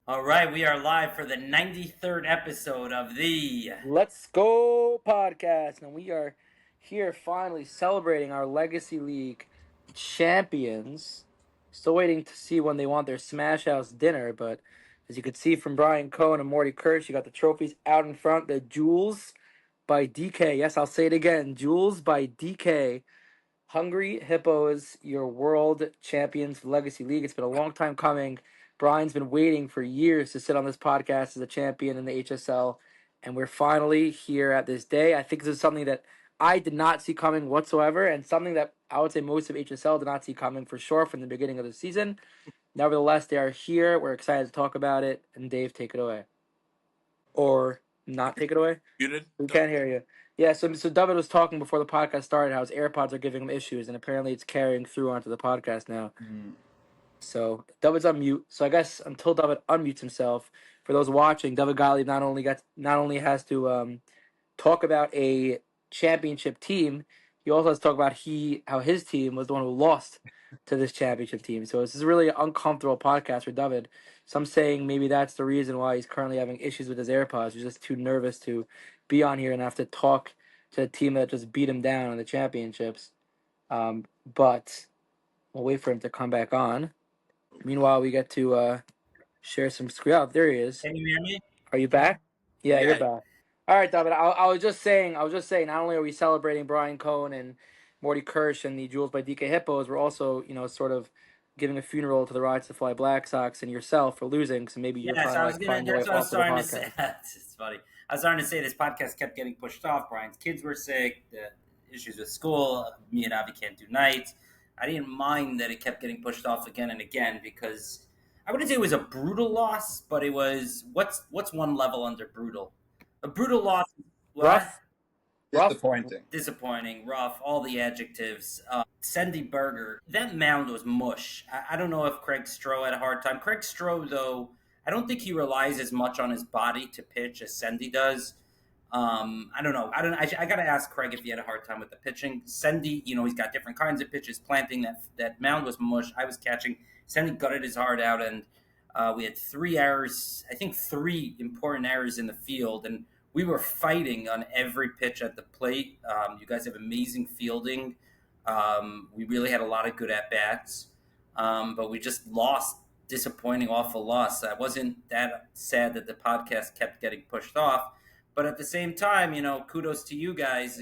All right, we are live for the 93rd episode of the Let's Go podcast. And we are here finally celebrating our Legacy League champions. Still waiting to see when they want their Smash House dinner, but as you could see from Brian Cohen and Mordy Kirsch, you got the trophies out in front. The Jewels by DK. Yes, I'll say it again. Jewels by DK. Hungry Hippos, your world champions Legacy League. It's been a long time coming. Brian's been waiting for years to sit on this podcast as a champion in the HSL, and we're finally here at this day. I think this is something that I did not see coming whatsoever, and something that I would say most of HSL did not see coming for sure from the beginning of the season. Nevertheless, they are here. We're excited to talk about it, and Dave, take it away. Or not take it away. Muted. We can't hear you. Yeah, so David was talking before the podcast started how his AirPods are giving him issues, and apparently it's carrying through onto the podcast now. So David's on mute. So I guess until David unmutes himself, for those watching, David Gottlieb not only has to talk about a championship team, he also has to talk about how his team was the one who lost to this championship team. So this is really an uncomfortable podcast for David. Some saying maybe that's the reason why he's currently having issues with his AirPods. He's just too nervous to be on here and have to talk to a team that just beat him down in the championships. But we'll wait for him to come back on. Meanwhile, we get to share some screen. Oh, there he is. Can you hear me? Are you back? Yeah, you're Yeah. back. All right, David. I was just saying. Not only are we celebrating Brian Cohen and Morty Kirsch and the Jewels by DK Hippos, we're also, sort of giving a funeral to the Rise to Fly Black Sox and yourself for losing. So maybe you're Yes, trying to I was like gonna. find your way That's what I was off of the starting to say. podcast. It's funny. I was starting to say this podcast kept getting pushed off. Brian's kids were sick. The issues with school. Me and Avi can't do nights. I didn't mind that it kept getting pushed off again and again because I wouldn't say it was a brutal loss, but it was what's one level under brutal? A brutal loss. What? Rough, rough. Disappointing, rough, all the adjectives. Sandy Berger, that mound was mush. I don't know if Craig Stroh had a hard time. Craig Stroh, though, I don't think he relies as much on his body to pitch as Sendy does. I don't know. I got to ask Craig if he had a hard time with the pitching. Sendy, he's got different kinds of pitches. Planting that mound was mush. I was catching. Sendy gutted his heart out, and we had 3 errors. I think 3 important errors in the field, and we were fighting on every pitch at the plate. You guys have amazing fielding. We really had a lot of good at bats, but we just lost. Disappointing, awful loss. I wasn't that sad that the podcast kept getting pushed off, but at the same time, kudos to you guys.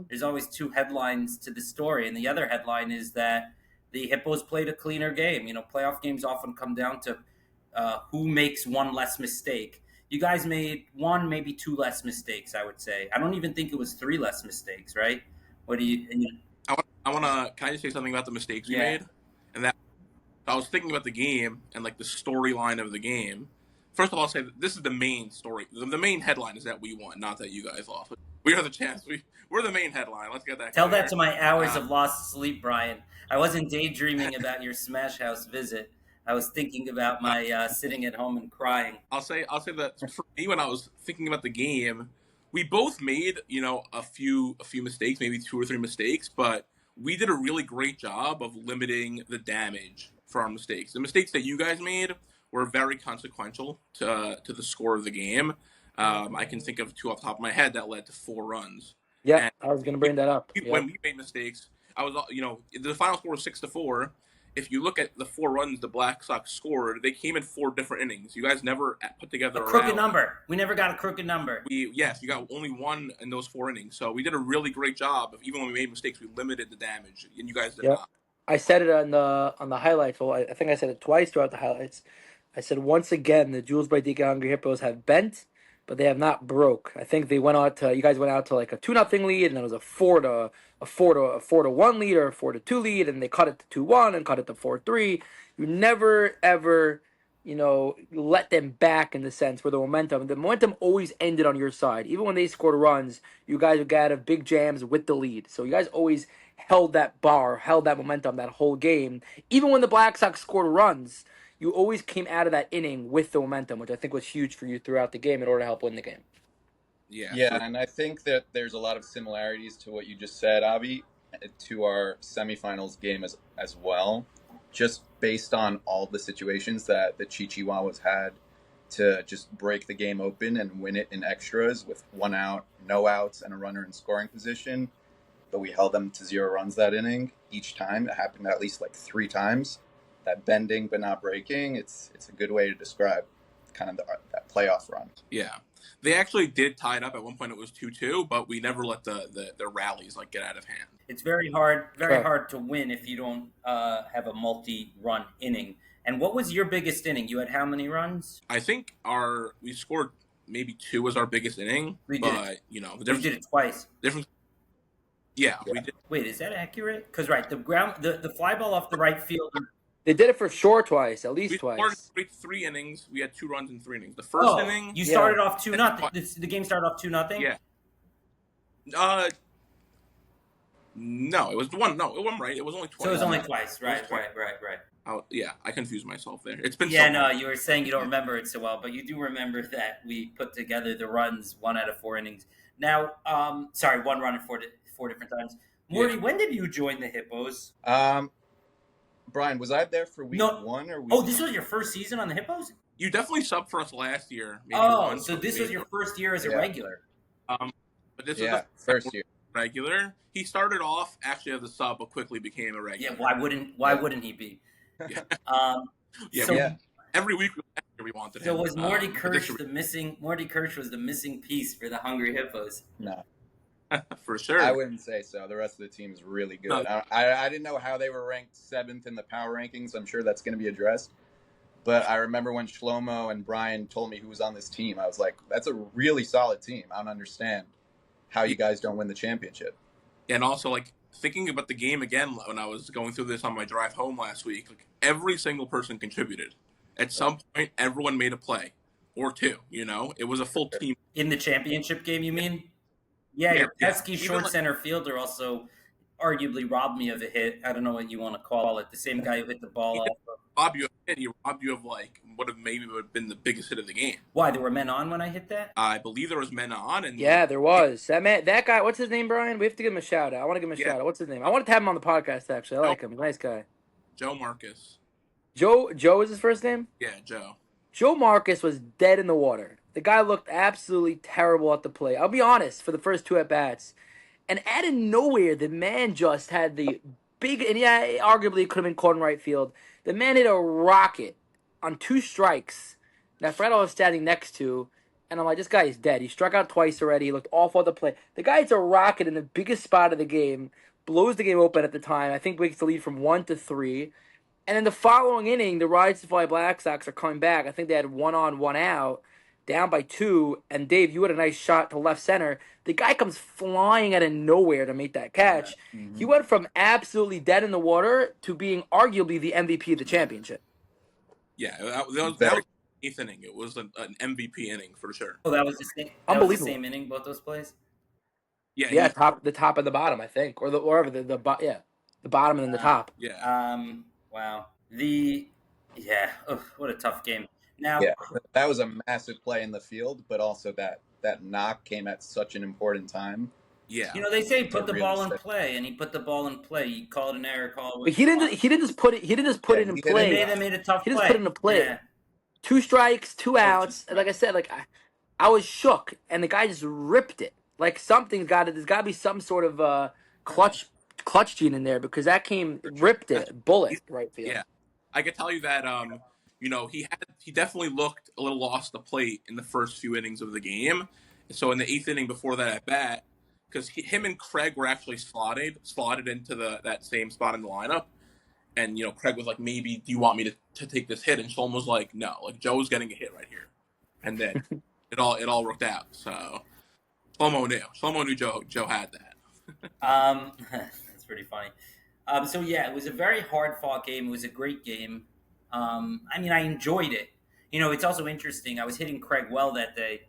There's always two headlines to the story, and the other headline is that the Hippos played a cleaner game. Playoff games often come down to who makes one less mistake. You guys made one, maybe two less mistakes. I would say. I don't even think it was three less mistakes, right? What do you? I want to. Can I just say something about the mistakes we made? And that I was thinking about the game and like the storyline of the game. First of all, I'll say that this is the main story. The main headline is that we won, not that you guys lost. We are the champs. We're the main headline. Let's get that. Tell clear. that to my hours of lost sleep, Brian. I wasn't daydreaming about your Smash House visit. I was thinking about my sitting at home and crying. I'll say that for me, when I was thinking about the game, we both made a few mistakes, maybe 2 or 3 mistakes, but we did a really great job of limiting the damage for our mistakes. The mistakes that you guys made were very consequential to the score of the game. I can think of two off the top of my head that led to 4 runs. Yeah, And I was gonna bring that up. when we made mistakes, I was the final score was 6-4. If you look at the 4 runs the Black Sox scored, they came in 4 different innings. You guys never put together A crooked number. We never got a crooked number. Yes, you got only one in those 4 innings. So we did a really great job of, even when we made mistakes, we limited the damage, and you guys did not. I said it on the highlights. Well, I think I said it twice throughout the highlights. I said once again the Jewels by DK Hungry Hippos have bent, but they have not broke. I think they went out to you guys went out to like a 2-0 lead, and it was a 4-1 lead or a 4-2 lead, and they cut it to 2-1 and cut it to 4-3. You never ever let them back in the sense where the momentum always ended on your side. Even when they scored runs, you guys would get out of big jams with the lead. So you guys always held that momentum that whole game. Even when the Black Sox scored runs, you always came out of that inning with the momentum, which I think was huge for you throughout the game in order to help win the game. Yeah, and I think that there's a lot of similarities to what you just said, Avi, to our semifinals game as well, just based on all the situations that the Chihuahuas had to just break the game open and win it in extras with 1 out, no outs, and a runner in scoring position. But we held them to 0 runs that inning each time. It happened at least like 3 times. That bending but not breaking, it's a good way to describe kind of that playoff run. Yeah. They actually did tie it up. At one point it was 2-2, but we never let the rallies like get out of hand. It's very hard Sure. hard to win if you don't have a multi-run inning. And what was your biggest inning? You had how many runs? I think we scored maybe 2 was our biggest inning, We did. but the You difference. did it twice. Yeah, we did. Wait, is that accurate? Because the fly ball off the right fielder. They did it for sure twice, at least We twice. started 3 innings. We had 2 runs in 3 innings. The first inning, You started off 2-0. The game started off 2-0. yeah. No, it was 1. No, it wasn't right. It was only twice. So it was only twice. It was Right, twice. right. Yeah, I confused myself there. It's been Yeah, so no, long. you were saying you don't remember it so well, but you do remember that we put together the runs 1 out of 4 innings. Now, 1 run in 4 different times. Mordy, when did you join the Hippos? Brian, was I there for week 1 or week? This was your first season on the Hippos? You definitely subbed for us last year. Maybe once, so this was your first year as a regular. But this was Yeah, the first year. regular. He started off actually as a sub, but quickly became a regular. Yeah, why wouldn't he be? Yeah. So every week we wanted him. So was Mordy Kirsch this- Mordy Kirsch was the missing piece for the Hungry Hippos? No, for sure. I wouldn't say so. The rest of the team is really good. No. I didn't know how they were ranked 7th in the power rankings. I'm sure that's going to be addressed. But I remember when Shlomo and Brian told me who was on this team, I was like, that's a really solid team. I don't understand how you guys don't win the championship. And also, like, thinking about the game again when I was going through this on my drive home last week, like, every single person contributed. At some point, everyone made a play or 2. It was a full team. In the championship game, you mean? Yeah, your pesky short center fielder also arguably robbed me of a hit. I don't know what you want to call it. The same guy who hit the ball off. He robbed you of like what would have been the biggest hit of the game. Why, there were men on when I hit that? I believe there was men on, and Yeah, there was. That guy, what's his name, Brian? We have to give him a shout out. I want to give him a shout out. What's his name? I wanted to have him on the podcast, actually. I like him. Nice guy. Joe Marcus. Joe is his first name? Yeah, Joe. Joe Marcus was dead in the water. The guy looked absolutely terrible at the plate. I'll be honest, for the first 2 at-bats. And out of nowhere, the man just had the big, and yeah, arguably it could have been caught in right field. The man hit a rocket on 2 strikes. And I forgot I was standing next to, and I'm like, this guy is dead. He struck out twice already. He looked awful at the plate. The guy hits a rocket in the biggest spot of the game, blows the game open at the time. I think breaks the lead from 1-3. And then the following inning, the Rise to Fly Black Sox are coming back. I think they had 1 on, 1 out, down by 2. And Dave, you had a nice shot to left center. The guy comes flying out of nowhere to make that catch. Yeah. Mm-hmm. He went from absolutely dead in the water to being arguably the MVP of the championship. Yeah, that was the 8th inning. It was an MVP inning for sure. Oh, that was the same. Unbelievable. Was the same inning, both those plays. Yeah, Yeah, the top and the bottom, I think, or wherever the bottom and then the top. Yeah. Wow. What a tough game. Now, that was a massive play in the field, but also that knock came at such an important time. Yeah. They say put the ball in play, and he put the ball in play. He called an error, But he didn't just put it in play. They made a tough play. He just put it in play. Yeah. 2 strikes, 2 outs. Like I said, I was shook, and the guy just ripped it. Like there's got to be some sort of clutch gene in there, because that ripped it, bullet right field. Yeah, I could tell you that he definitely looked a little lost the plate in the first few innings of the game. So in the 8th inning before that at bat, because him and Craig were actually slotted into that same spot in the lineup, and Craig was like, maybe do you want me to take this hit? And Shlomo was like, no, like Joe's getting a hit right here, and then it all worked out. So Shlomo knew Joe had that. That's pretty funny. So yeah, it was a very hard fought game. It was a great game. I enjoyed it. It's also interesting. I was hitting Craig well that day.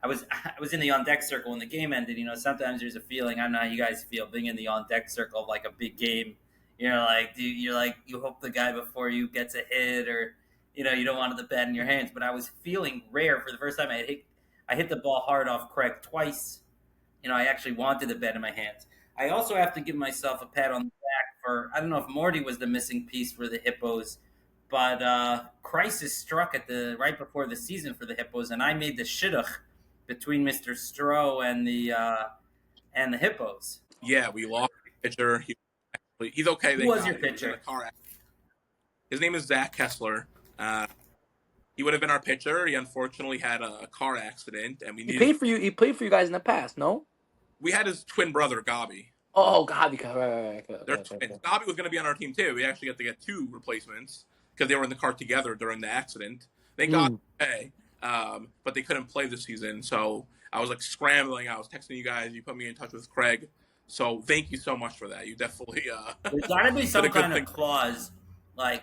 I was in the on deck circle when the game ended. Sometimes there's a feeling, I don't know how you guys feel, being in the on deck circle of like a big game. You hope the guy before you gets a hit, or you don't want the bat in your hands. But I was feeling rare for the first time. I hit the ball hard off Craig twice. I actually wanted the bat in my hands. I also have to give myself a pat on the back for, I don't know if Mordy was the missing piece for the Hippos, but crisis struck at the right before the season for the Hippos, and I made the shidduch between Mr. Stroh and the Hippos. Yeah, we lost the pitcher. He's okay, Who thank was your God. He was in a pitcher? car accident. His name is Zach Kessler. He would have been our pitcher. He unfortunately had a car accident, and we He needed. played for you. He played for you guys in the past, no? We had his twin brother, Gabi. Oh God, right. They're twins. Gabi was going to be on our team too. We actually got to get 2 replacements because they were in the car together during the accident. Thank God, okay, but they couldn't play this season. So I was like scrambling. I was texting you guys. You put me in touch with Craig. So thank you so much for that. You definitely There's got to be did some a good kind thing. of clause, like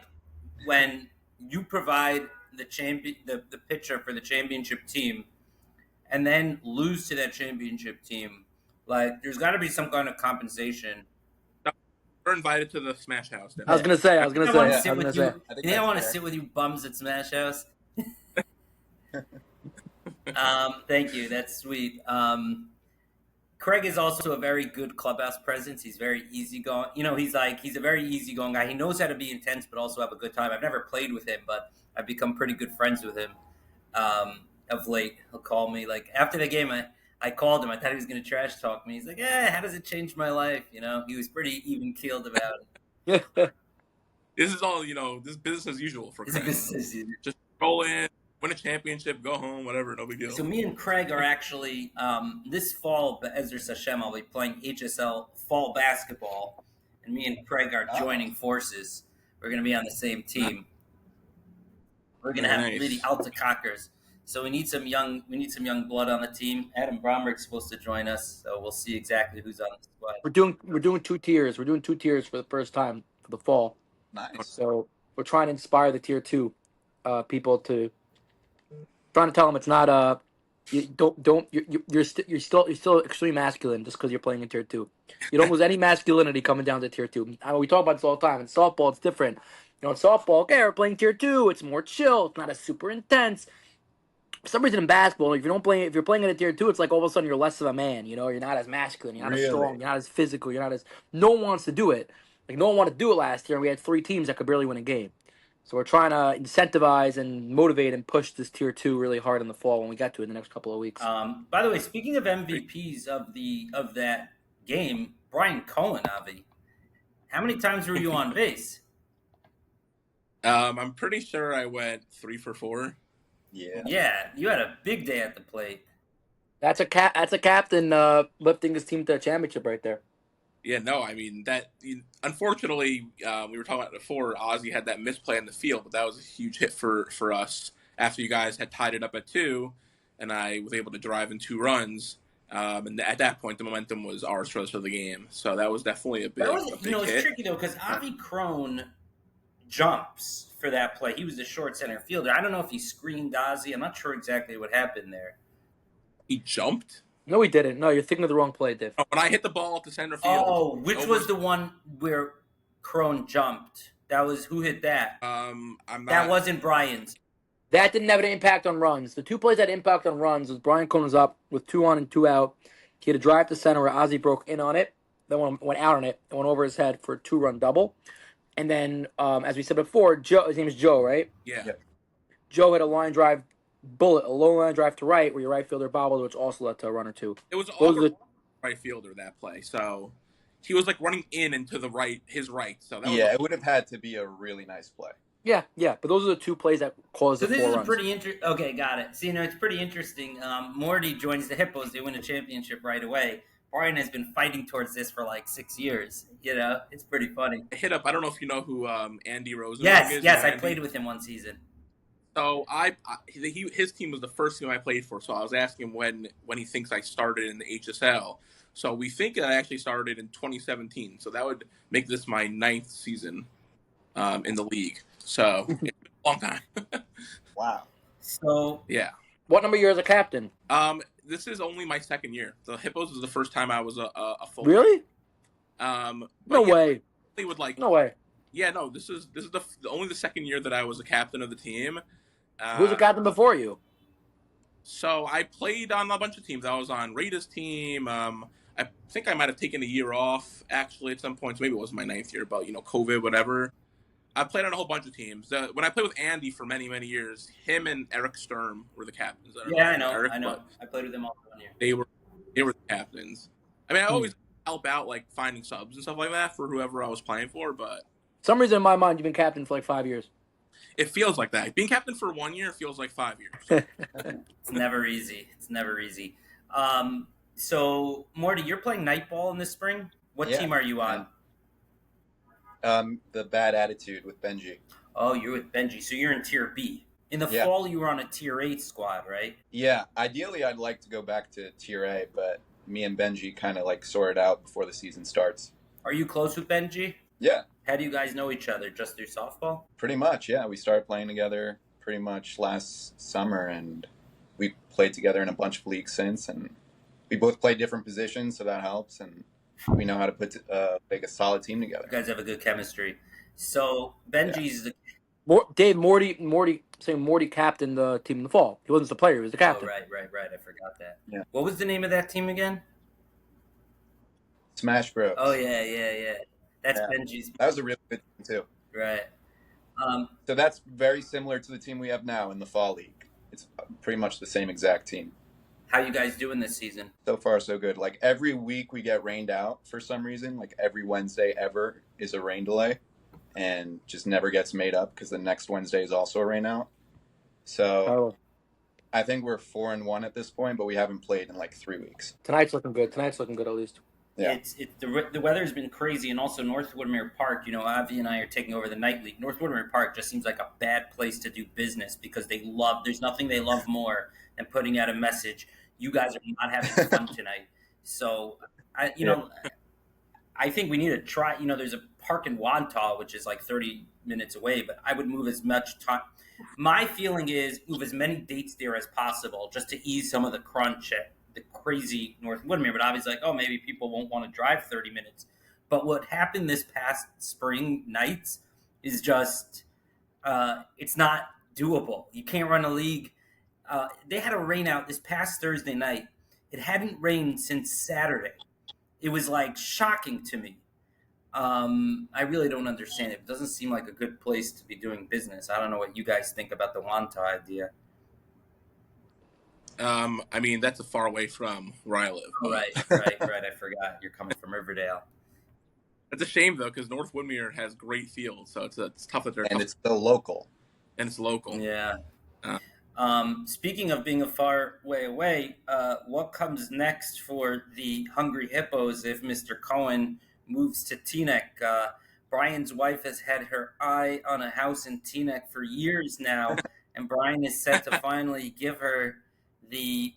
when you provide the pitcher for the championship team, and then lose to that championship team. Like, there's got to be some kind of compensation. We're invited to the Smash House. I was gonna say. I want to Yeah, sit with you. I think I that's want to fair. sit with you bums at Smash House. Thank you. That's sweet. Craig is also a very good clubhouse presence. He's very easygoing. You know, he's a very easygoing guy. He knows how to be intense, but also have a good time. I've never played with him, but I've become pretty good friends with him of late. He'll call me like after the game. I called him. I thought he was going to trash talk me. He's like, how does it change my life? You know, he was pretty even keeled about it. This is all, this business as usual for Craig. Just roll in, win a championship, go home, whatever, no big deal. So me and Craig are actually, this fall, Ezra Hashem, I'll be playing HSL fall basketball, and me and Craig are joining forces. We're going to be on the same team. We're going to have really Alta Cockers. So we need some young blood on the team. Adam Bromberg's supposed to join us, so we'll see exactly who's on the squad. We're doing 2 tiers. We're doing 2 tiers for the first time for the fall. Nice. So we're trying to inspire the tier 2 people to trying to tell them it's not you're still extremely masculine just because you're playing in tier 2. You don't lose any masculinity coming down to tier 2. We talk about this all the time. In softball, it's different. In softball, okay, we're playing tier 2. It's more chill. It's not as super intense. For some reason in basketball, if you're playing in a tier 2, it's like all of a sudden you're less of a man. You're not as masculine. You're not as strong. You're not as physical. No one wants to do it. Like no one wanted to do it last year, and we had 3 teams that could barely win a game. So we're trying to incentivize and motivate and push this tier 2 really hard in the fall when we get to it in the next couple of weeks. By the way, speaking of MVPs of that game, Brian Cohen, Avi, how many times were you on base? I'm pretty sure I went 3 for 4. Yeah, you had a big day at the plate. That's a captain lifting his team to a championship right there. Yeah, no, I mean unfortunately, we were talking about it before. Ozzy had that misplay in the field, but that was a huge hit for us. After you guys had tied it up at 2, and I was able to drive in 2 runs, and at that point, the momentum was ours for the rest of the game. So that was definitely a big hit. It's tricky though because Avi Crone jumps for that play. He was the short center fielder. I don't know if he screened Ozzy. I'm not sure exactly what happened there. He jumped? No, he didn't. No, you're thinking of the wrong play, Dave. Oh, when I hit the ball at the center field. Oh, which was the one where Crone jumped? That was who hit that? I'm not. That wasn't Brian's. That didn't have an impact on runs. The 2 plays that impact on runs was Brian Cohen was up with 2 on and 2 out. He had a drive to center where Ozzy broke in on it, then went out on it, and went over his head for a 2-run double. And then, as we said before, his name is Joe, right? Yeah. Joe had a line drive bullet, a low line drive to right, where your right fielder bobbled, which also led to a run or 2. It was all right fielder that play, so he was like running into the right, his right. So that it would have had to be a really nice play. Yeah, but those are the 2 plays that caused the 4 runs. So this is pretty interesting. Okay, got it. See, it's pretty interesting. Mordy joins the Hippos. They win a championship right away. Brian has been fighting towards this for like 6 years. It's pretty funny. Hit up. I don't know if you know who Andy Rosen is. Yes, I played with him one season. So his team was the first team I played for. So I was asking him when he thinks I started in the HSL. So we think I actually started in 2017. So that would make this my 9th season in the league. So it's been a long time. Wow. So yeah. What number year as a captain? This is only my 2nd year. The Hippos was the first time I was a full. Really? No way. No way. Yeah, no. This is only the 2nd year that I was a captain of the team. Who was the captain before you? So I played on a bunch of teams. I was on Rita's team. I think I might have taken a year off actually at some points. Maybe it was my 9th year, but COVID, whatever. I played on a whole bunch of teams. When I played with Andy for many, many years, him and Eric Sturm were the captains. I don't know Yeah, if you know Eric, I know. but I played with them all 1 year. they were the captains. I mean, I Hmm. always help out like finding subs and stuff like that for whoever I was playing for, but Some reason in my mind, you've been captain for like 5 years. it feels like that. Being captain for 1 year feels like 5 years. It's never easy. It's never easy. So Morty, you're playing nightball in the spring. What Yeah. team are you on? The bad attitude with Benji. Oh, you're with Benji. So you're in Tier B. In the Yeah. fall, you were on a Tier 8 squad, right? Yeah, ideally I'd like to go back to Tier A, but me and Benji kind of like sort it out before the season starts. Are you close with Benji? Yeah, How do you guys know each other? Just through softball? pretty much. Yeah, we started playing together pretty much last summer, and we played together in a bunch of leagues since, and we both play different positions, so that helps, and we know how to make a solid team You together. guys have a good chemistry. So Benji's the Mordy saying Mordy captained the team in the fall. He wasn't the player; he was the captain. Oh, right. I forgot that. Yeah. What was the name of that team again? Smash Bros. Oh yeah. That's Yeah. Benji's. That was a really good team too. Right. So that's very similar to the team we have now in the fall league. It's pretty much the same exact team. How you guys doing this season? So far, so good. Like every week we get rained out for some reason. Like every Wednesday ever is a rain delay and just never gets made up because the next Wednesday is also a rain out. So Oh, I think we're 4-1 at this point, but we haven't played in like 3 weeks. tonight's looking good. Tonight's looking good at least. Yeah. The weather's been crazy, and also North Woodmere Park. You know, Avi and I are taking over the night league. North Woodmere Park just seems like a bad place to do business because there's nothing they love more than putting out a message. You guys are not having fun tonight. So, I think we need to try. You know, there's a park in Wantagh, which is like 30 minutes away, but I would move as much time. My feeling is move as many dates there as possible just to ease some of the crunch at the crazy North Woodmere. But obviously, like, oh, maybe people won't want to drive 30 minutes. But what happened this past spring nights is just, it's not doable. You can't run a league. They had a rain out this past Thursday night. It hadn't rained since Saturday. It was like shocking to me. I really don't understand it. It doesn't seem like a good place to be doing business. I don't know what you guys think about the Wantagh idea. I mean, that's a far away from where I live. Oh, right. I forgot. You're coming from Riverdale. It's a shame though, because North Woodmere has great fields, so it's tough that they're And it's still local. and it's local. Yeah. Speaking of being a far way away, what comes next for the Hungry Hippos if Mr. Cohen moves to Teaneck? Brian's wife has had her eye on a house in Teaneck for years now, and Brian is set to finally give her the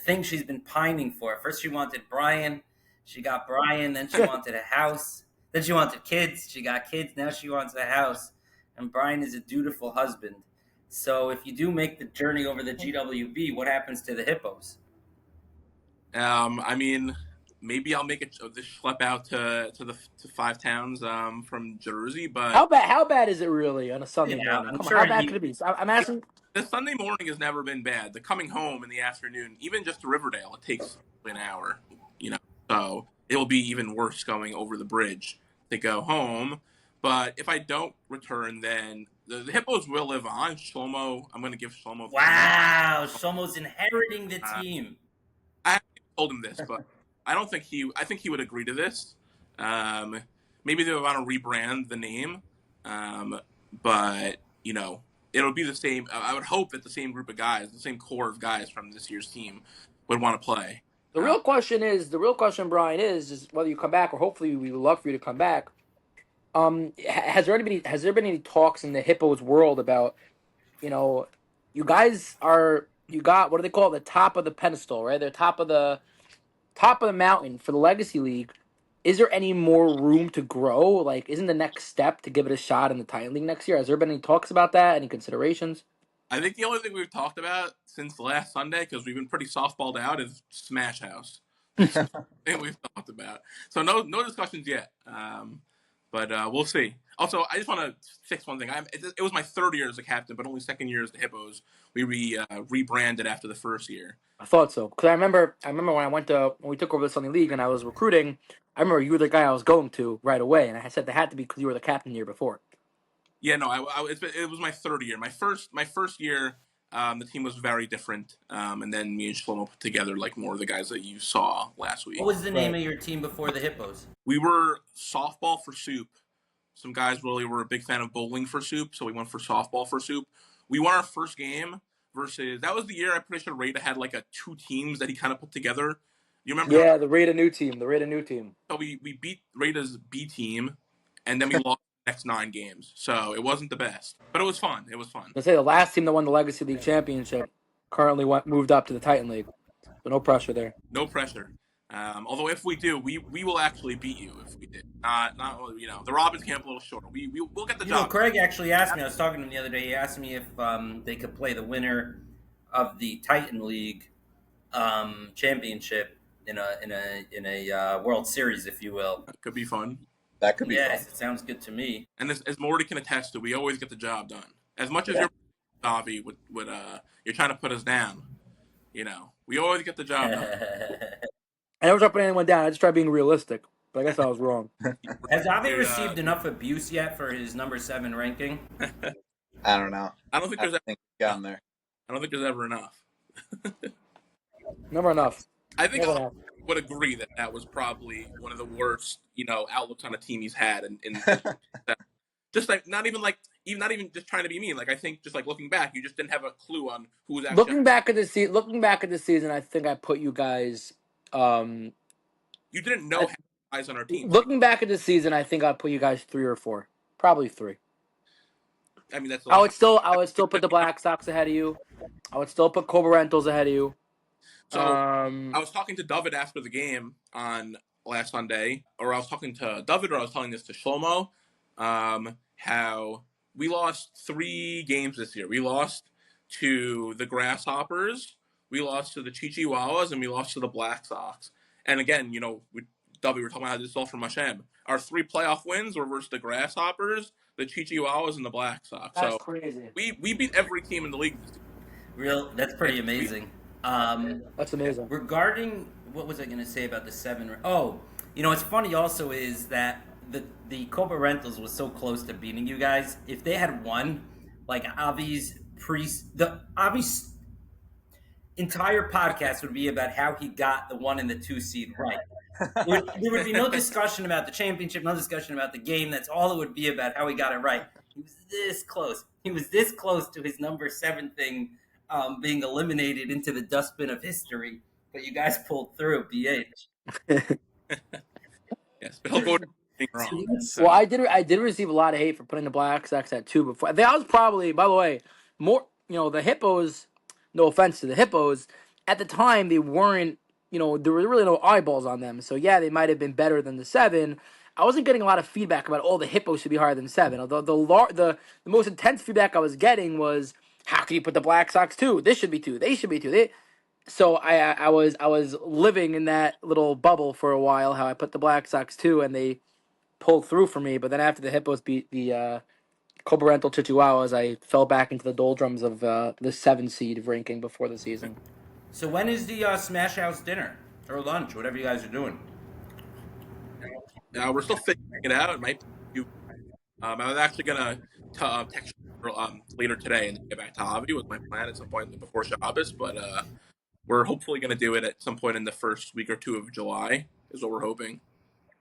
thing she's been pining for. First, she wanted Brian. She got Brian. Then she wanted a house. Then she wanted kids. She got kids. Now she wants a house. And Brian is a dutiful husband. So if you do make the journey over the GWB, what happens to the Hippos? I mean, maybe I'll make this schlep out to 5 towns from Jersey, but How bad is it really on a Sunday Yeah, morning? I'm Come sure on, how bad he- could it be? I'm asking. the Sunday morning has never been bad. The coming home in the afternoon, even just to Riverdale, it takes an hour. So it will be even worse going over the bridge to go home. But if I don't return, then the Hippos will live on. Shlomo, I'm going to give Shlomo. Wow, Shlomo's inheriting the team. I haven't told him this, but I think he would agree to this. Maybe they want to rebrand the name, but it'll be the same. I would hope that the same group of guys, the same core of guys from this year's team, would want to play. The real question, Brian, is whether you come back, or hopefully we would love for you to come back. Has there been any talks in the Hippos world about, you guys you got, what do they call it, the top of the pedestal, right? They're top of the mountain for the Legacy League. Is there any more room to grow? Like, isn't the next step to give it a shot in the Titan League next year? Has there been any talks about that? Any considerations? I think the only thing we've talked about since last Sunday, because we've been pretty softballed out, is Smash House. And we've talked about. So no discussions yet. But we'll see. Also, I just want to fix one thing. It was my third year as a captain, but only second year as the Hippos. We rebranded after the first year. I thought so because I remember when we took over the Sunday League and I was recruiting. I remember you were the guy I was going to right away, and I said that had to be because you were the captain the year before. Yeah, no, it was my third year. My first year, the team was very different, and then me and Shlomo put together like more of the guys that you saw last week. What was the name Right. of your team before the Hippos? We were softball for soup. Some guys really were a big fan of bowling for soup, so we went for softball for soup. We won our first game versus that was the year I'm pretty sure Rada had like two teams that he kind of put together. You remember? Yeah, the Raider new team. So we beat Rada's B team, and then we lost the next 9 games. So it wasn't the best, but it was fun. It was fun. Let's say the last team that won the Legacy League championship currently moved up to the Titan League, so no pressure there. No pressure. Although if we do, we will actually beat you if we did. Not the Robins camp a little shorter. We'll get the job. Craig actually asked me. I was talking to him the other day. He asked me if they could play the winner of the Titan League championship in a World Series, if you will. It could be fun. That could be Yes, fun. it sounds good to me. And as Mordy can attest to, we always get the job done. As much as you're Davi would you're trying to put us down, we always get the job done. I never tried putting anyone down. I just tried being realistic, but I guess I was wrong. Has Avi received enough abuse yet for his number 7 ranking? I don't know. I don't think there's gotten there. I don't think there's ever enough. Never enough. I think Never I enough. would agree that was probably one of the worst, outlooks on a team he's had, and just like not even just trying to be mean. Like I think just like looking back, you just didn't have a clue on who was actually Looking back at the season, I think I put you guys. You didn't know half the guys on our team. Looking back at the season, I think I put you guys 3 or 4, probably 3. I mean, that's. I would still put the Black Sox ahead of you. I would still put Cobra Rentals ahead of you. So I was talking to David after the game on last Sunday, or I was talking to David, or I was telling this to Shlomo, how we lost 3 games this year. We lost to the Grasshoppers, we lost to the Chihuahuas, and we lost to the Black Sox. And again, David, we were talking about how this is all from Hashem. Our 3 playoff wins were versus the Grasshoppers, the Chihuahuas, and the Black Sox. That's so crazy. We beat every team in the league. That's pretty amazing. That's amazing. Regarding what was I going to say about the 7? Oh, what's funny also is that the Cobra Rentals was so close to beating you guys. If they had won, like Avi's entire podcast would be about how he got the 1 and the 2 seed right. There would be no discussion about the championship, no discussion about the game. That's all it would be about, how he got it right. He was this close. He was this close to his number 7 thing being eliminated into the dustbin of history. But you guys pulled through, BH. Yes, but he'll go wrong. Well, I did receive a lot of hate for putting the Black Sox at 2 before. That was probably, by the way, more. The Hippos. No offense to the Hippos, at the time they weren't. There were really no eyeballs on them. So yeah, they might have been better than the 7. I wasn't getting a lot of feedback about the Hippos should be higher than 7. Although the most intense feedback I was getting was, how can you put the Black Sox 2? This should be 2. They should be 2. So I was living in that little bubble for a while. How I put the Black Sox 2 and they pulled through for me. But then after the Hippos beat the Cobra Rental Chihuahuas, I fell back into the doldrums of the 7 seed ranking before the season. So when is the Smash House dinner or lunch, whatever you guys are doing? We're still figuring it out. It might be. I was actually gonna text you later today and get back to Avi. Was my plan at some point before Shabbos, but we're hopefully gonna do it at some point in the first week or 2 of July. Is what we're hoping.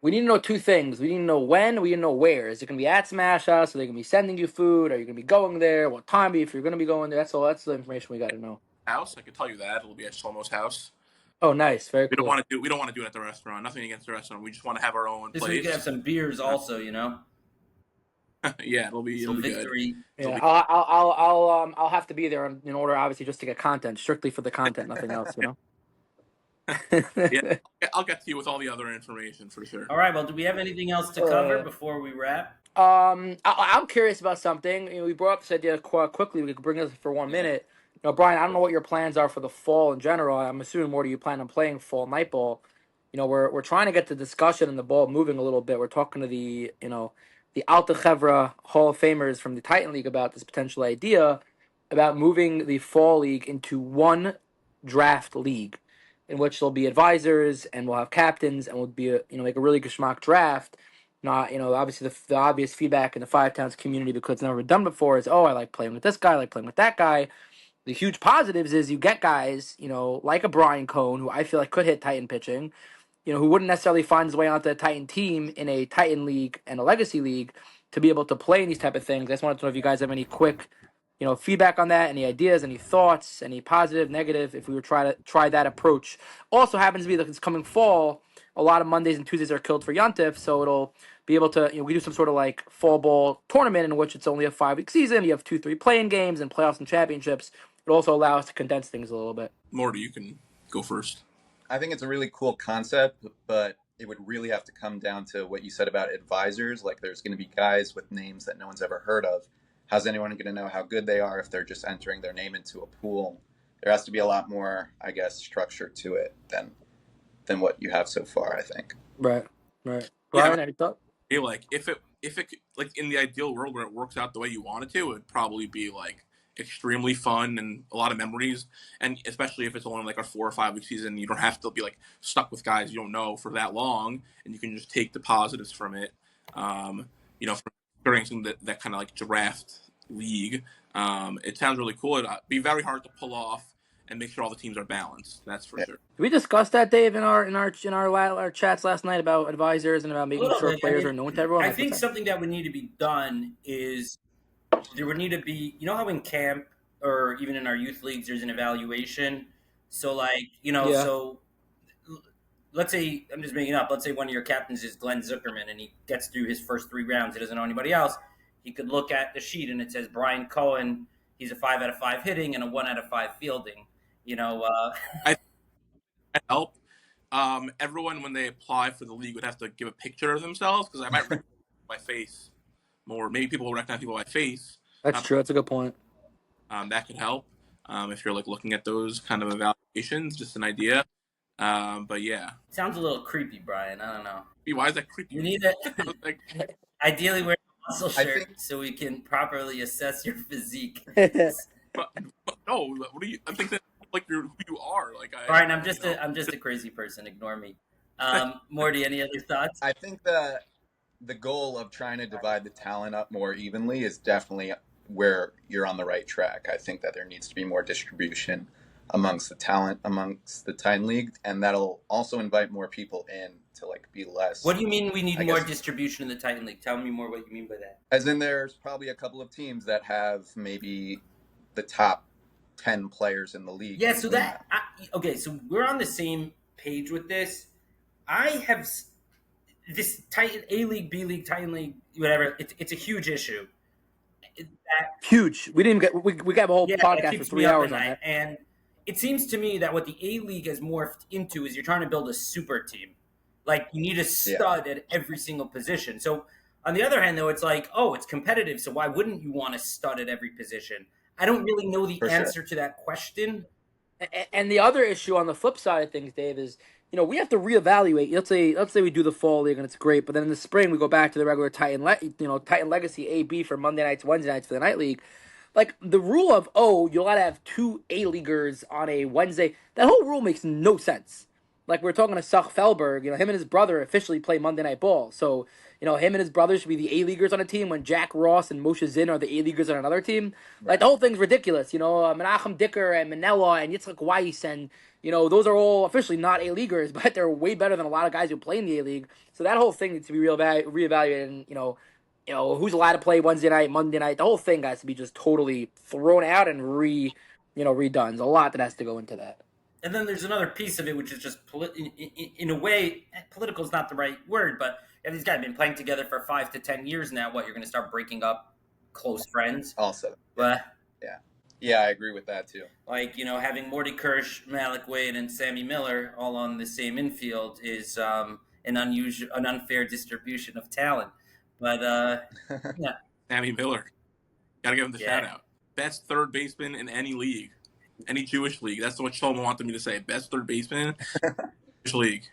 We need to know 2 things. We need to know when. We need to know where. Is it going to be at Smash House? Are they going to be sending you food? Are you going to be going there? What time? If you're going to be going there, that's all. That's the information we got to know. House, I can tell you that it'll be at Shlomo's house. Oh, nice. Very cool. We don't want to do it at the restaurant. Nothing against the restaurant. We just want to have our own This place. week we can have some beers, also. Yeah, it'll be victory. Good. Yeah, I'll have to be there in order, obviously, just to get content, strictly for the content, nothing else. Yeah, I'll get to you with all the other information for sure. All right. Well, do we have anything else to cover before we wrap? I'm curious about something. We brought up this idea quickly. We could bring this for 1 minute. Brian, I don't know what your plans are for the fall in general. I'm assuming more do you plan on playing fall night ball? We're trying to get the discussion and the ball moving a little bit. We're talking to the the Alta Chevra Hall of Famers from the Titan League about this potential idea about moving the fall league into one draft league, in which there'll be advisors and we'll have captains and we'll be make a really geschmack draft. Not obviously the obvious feedback in the Five Towns community because it's never been done before is, oh, I like playing with this guy, I like playing with that guy. The huge positives is you get guys like a Brian Cohen, who I feel like could hit Titan pitching, who wouldn't necessarily find his way onto a Titan team in a Titan league and a Legacy league to be able to play in these type of things. I just wanted to know if you guys have any quick, feedback on that, any ideas, any thoughts, any positive, negative, if we were try that approach. Also happens to be that this coming fall, a lot of Mondays and Tuesdays are killed for Yontif, so it'll be able to, we do some sort of like fall ball tournament in which it's only a 5-week season. You have 2-3 playing games and playoffs and championships. It also allows us to condense things a little bit. Mordy, you can go first. I think it's a really cool concept, but it would really have to come down to what you said about advisors. Like, there's going to be guys with names that no one's ever heard of. How's anyone going to know how good they are if they're just entering their name into a pool? There has to be a lot more, I guess, structure to it than what you have so far, I think. Right. Brian, any thought? Like, if it like in the ideal world where it works out the way you want it to, it would probably be like extremely fun and a lot of memories. And especially if it's only like a 4 or 5 week season, you don't have to be like stuck with guys you don't know for that long, and you can just take the positives from it. From experiencing that kind of like draft league. It sounds really cool. It'd be very hard to pull off and make sure all the teams are balanced. That's for sure. Did we discuss that, Dave, in our chats last night about advisors and about making sure players are known to everyone? I think something that would need to be done is there would need to be, how in camp or even in our youth leagues there's an evaluation. So so let's say, I'm just making up, let's say one of your captains is Glenn Zuckerman and he gets through his first 3 rounds, he doesn't know anybody else. He could look at the sheet and it says Brian Cohen, he's a 5 out of 5 hitting and a 1 out of 5 fielding. I help. Everyone, when they apply for the league, would have to give a picture of themselves, because I might recognize my face more. Maybe people will recognize people by face. That's true. That's a good point. That could help if you're like looking at those kind of evaluations. Just an idea. But yeah, sounds a little creepy, Brian. I don't know. Why is that creepy? You need it. Ideally, wear a muscle shirt so we can properly assess your physique. But no, what do you? I think that like you're who you are. Like, Brian, I'm just a crazy person. Ignore me. Mordy, any other thoughts? I think the goal of trying to divide the talent up more evenly is definitely where you're on the right track. I think that there needs to be more distribution amongst the talent amongst the Titan League, and that'll also invite more people in to like be less. What do you mean we need more distribution in the Titan League? Tell me more what you mean by that. As in, there's probably a couple of teams that have maybe the top 10 players in the league. Yeah, so so we're on the same page with this. I have this Titan A League, B League, Titan League, whatever. It's a huge issue. Huge. We didn't get we got a whole podcast for 3 hours on it. And it seems to me that what the A League has morphed into is you're trying to build a super team. Like, you need a stud at every single position. So on the other hand, though, it's like, oh, it's competitive, so why wouldn't you want a stud at every position? I don't really know the answer to that question. And the other issue on the flip side of things, Dave, is we have to reevaluate. Let's say we do the fall league and it's great, but then in the spring we go back to the regular Titan Legacy A/B for Monday nights, Wednesday nights for the night league. Like, the rule of you'll gotta have 2 A-leaguers on a Wednesday. That whole rule makes no sense. Like, we're talking to Sach Felberg, him and his brother officially play Monday Night Ball. So, him and his brother should be the A-leaguers on a team when Jack Ross and Moshe Zinn are the A-leaguers on another team. Right. Like, the whole thing's ridiculous. Menachem Dicker and Manella and Yitzhak Weiss and, those are all officially not A-leaguers, but they're way better than a lot of guys who play in the A-league. So that whole thing needs to be reevaluated and, who's allowed to play Wednesday night, Monday night. The whole thing has to be just totally thrown out and redone. There's a lot that has to go into that. And then there's another piece of it, which is just, in a way, political is not the right word, but these guys have been playing together for 5 to 10 years now. What, you're going to start breaking up close friends? Also. But, yeah, I agree with that, too. Like, having Mordy Kirsch, Malik Wade, and Sammy Miller all on the same infield is an unfair distribution of talent. But, yeah. Sammy Miller. Got to give him the shout-out. Best third baseman in any league. Any Jewish league. That's what Shlomo wanted me to say. Best third baseman. League.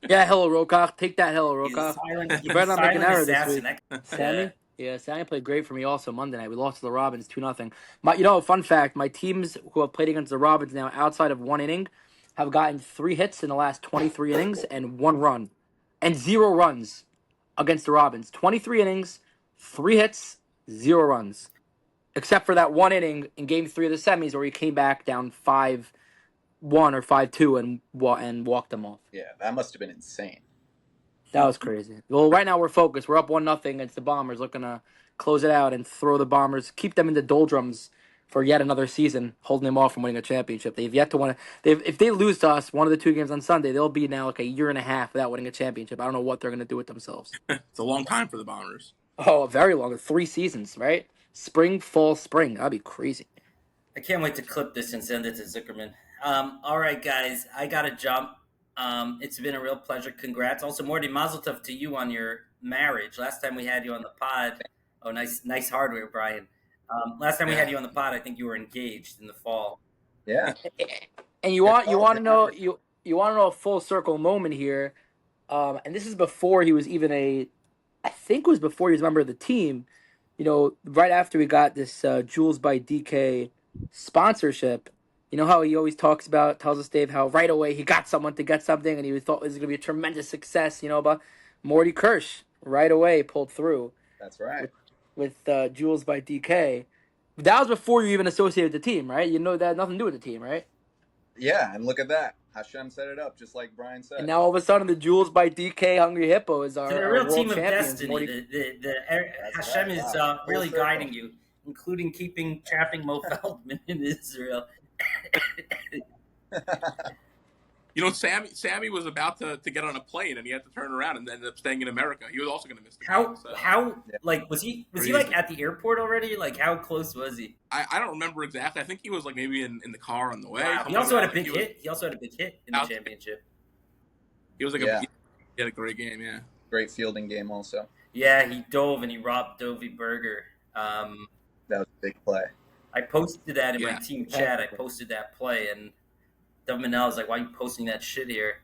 Yeah, hello, Rokoch. Take that, hello, He's a Rokoch. silent, You better not make an error this week. assassin. Sammy? Yeah, Sammy played great for me also Monday night. We lost to the Robins 2-0. Fun fact, my teams who have played against the Robins now outside of one inning have gotten 3 hits in the last 23 innings and 1 run. And 0 runs against the Robins. 23 innings, 3 hits, 0 runs. Except for that 1 inning in game 3 of the semis where he came back down 5-1 or 5-2 and walked them off. Yeah, that must have been insane. That was crazy. Well, right now we're focused. We're up 1-0 against the Bombers, looking to close it out and throw the Bombers, keep them in the doldrums for yet another season, holding them off from winning a championship. They've yet to win. If they lose to us one of the 2 games on Sunday, they'll be now like a year and a half without winning a championship. I don't know what they're going to do with themselves. It's a long time for the Bombers. Oh, very long. 3 seasons, right? Spring, fall, spring. That'd be crazy. I can't wait to clip this and send it to Zuckerman. All right, guys, I got to jump. It's been a real pleasure. Congrats. Also, Mordy, mazel tov to you on your marriage. Last time we had you on the pod. Oh, nice hardware, Brian. Last time we had you on the pod, I think you were engaged in the fall. Yeah. And you want to know a full circle moment here, and this is before he was even I think it was before he was a member of the team. Right after we got this Jules by DK sponsorship. You know how he always tells us, Dave, how right away he got someone to get something and he thought it was going to be a tremendous success, but Mordy Kirsch right away pulled through. That's right. With Jules by DK. That was before you even associated with the team, right? That had nothing to do with the team, right? Yeah, and look at that. Hashem set it up, just like Brian said. And now all of a sudden the Jules by DK Hungry Hippo is our, They're a our real world team of champions. destiny. Hashem is really guiding you, including trapping Mo Feldman in Israel. Sammy was about to get on a plane and he had to turn around and ended up staying in America. He was also going to miss the game. Was he like at the airport already? Like how close was he? I don't remember exactly. I think he was like maybe in the car on the way. Wow. He also had a big hit. He also had a big hit in the championship. He was like he had a great game. Yeah, great fielding game also. Yeah, he dove and he robbed Dovey Berger. That was a big play. I posted that in my team chat. I posted that play, and Dov Manel was like, "Why are you posting that shit here?"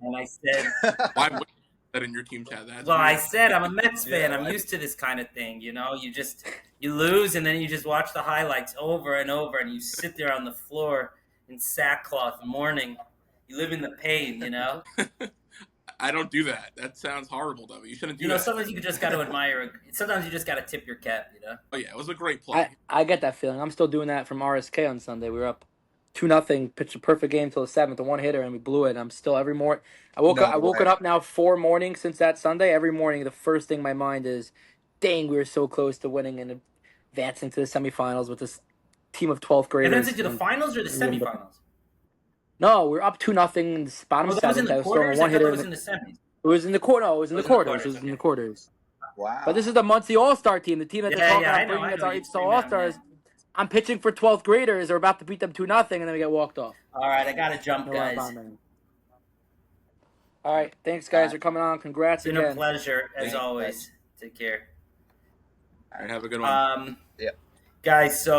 And I said, "Why would that in your team chat?" I said I'm a Mets fan. I'm used to this kind of thing. You lose, and then you just watch the highlights over and over, and you sit there on the floor in sackcloth, mourning. You live in the pain, I don't do that. That sounds horrible, though. You shouldn't do that. Sometimes you just got to admire. Sometimes you just got to tip your cap, Oh, yeah. It was a great play. I get that feeling. I'm still doing that from RSK on Sunday. We were up 2-0, pitched a perfect game till the 7th, a one-hitter, and we blew it. And I'm still every morning. I woke up now 4 mornings since that Sunday. Every morning, the first thing in my mind is, dang, we were so close to winning and advancing to the semifinals with this team of 12th graders. Advancing to the finals or the semifinals? No, we're up 2-0 in the bottom 7th. Was in the quarters? I thought it was in the semis. It was in the quarter. No, it was in the quarters. It was in the quarters. Wow. But this is the Muncie All-Star team, the team that they're talking about bringing as our All-Stars. I'm pitching for 12th graders. They're about to beat them 2-0, and then we get walked off. All right, I got to jump, guys. All right, thanks, guys, for coming on. Congrats again. It's been a pleasure, as always. Take care. All right, have a good one. Yeah. Guys, so...